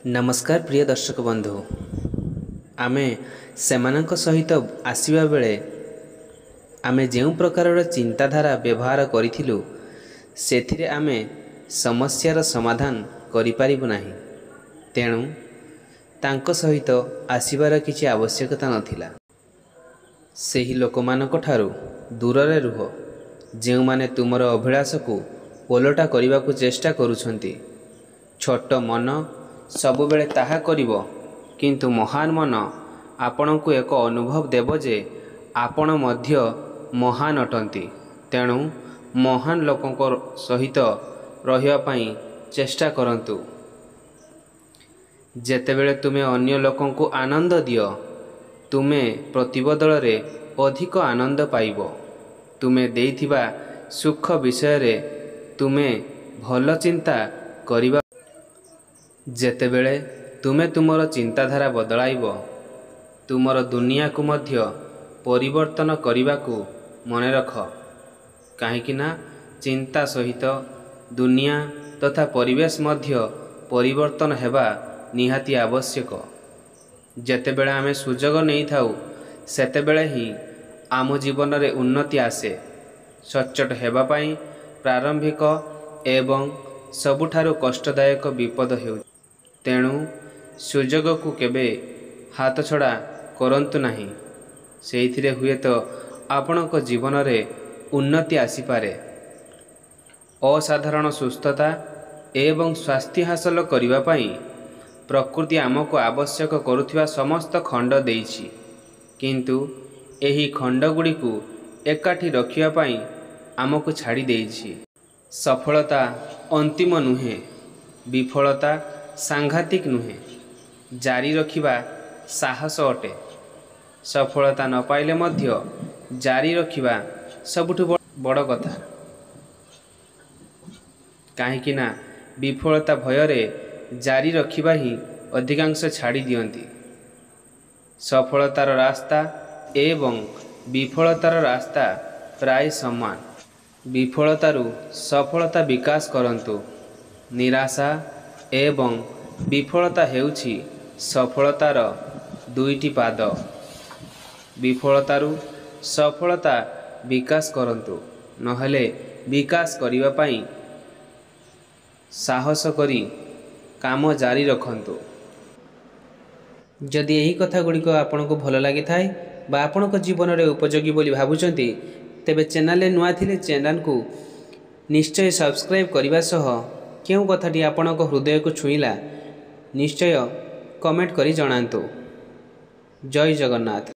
नमस्कार प्रिय दर्शक बंधु आमे सेमानक सहित आसीबा बेले आमे जेउ प्रकारर चिंताधारा व्यवहार करिथिलु सेथिरे आमे समस्यार समाधान करिपारिबु नाही। तेणु तांको सहित आसीबार किछि आवश्यकता नथिला। सेही लोकमानक ठारू दूररे रुह जेउ माने तुमर अभिलाषकु ओलटा करिबाकु चेष्टा करूछंती। छोट मन सबु बेले ताहा करिवो, किंतु महान मन आपणको एक अनुभव देव जे आपण मध्य महान अटंती। तेणु महान लोकंक सहित रहिया पई चेष्टा करंतु। जेतेबेले तुमे अन्य लोकंकु आनंद दियो, तुमे प्रतिबदल रे अधिक आनंद पाइबो। तुमे देइथिबा सुख विषय रे तुमे भल चिंता करिबा। जेतेबेले तुमे तुमर चिंताधारा बदलाइबो, तुमर दुनिया को मध्य परिवर्तन करिबाकू मने रख। काहेकिना चिंता सहित दुनिया तथा परिवेश मध्य परिवर्तन हेबा निहाती आवश्यक। जेतेबेले आमे सुजोग नहीं थाउ सेतेबेले ही आम जीवन रे उन्नति आसे। सच्चट हेबा पाई प्रारंभिक एवं सबुठारु कष्टदायक विपद हेउ। तेणु सुजोग को केबे हाथ छड़ा करंतु नाही। सेइथिरे हुए तो आपणको जीवन रे उन्नति आसीपारे। असाधारण सुस्थता एवं स्वास्थ्य हासिल करिबा पाई प्रकृति आमको आवश्यक करुथिबा समस्त खंड देइछि, किंतु एही खंड गुडी को एकाठी रखिया पाई आमको छाड़ी देइछि। सफलता अंतिम नुहे, विफलता सांघातिक नुहे, जारी रखिबा साहस अटे। सफलता न पाइले मध्य जारी रखिबा सबुठु बड़ कथा। काहेकिना विफलता भयरे जारी रखिबा ही अधिकांश छाड़ी दियंती। सफलतार रास्ता एवं विफलतार रास्ता प्राय समान। विफलतारु सफलता विकास करंतु। निराशा एवं विफलता हेउछि सफलतार दुईटी पाद। विफलतारु सफलता विकास करंतु, नहले विकास करिबा पाई साहस करी काम जारी रखंतु। जदि यही कथा गुड़िक आपनको भल लगी थाए बा आपनको जीवन रे उपयोगी बोली भाबुचंती, तेबे चैनल नुआ थिले चैनल को निश्चय सब्सक्राइब करने सह केउ कथाटी आपणको हृदय को छुईला निश्चय कमेंट करी जणांतु। जय जगन्नाथ।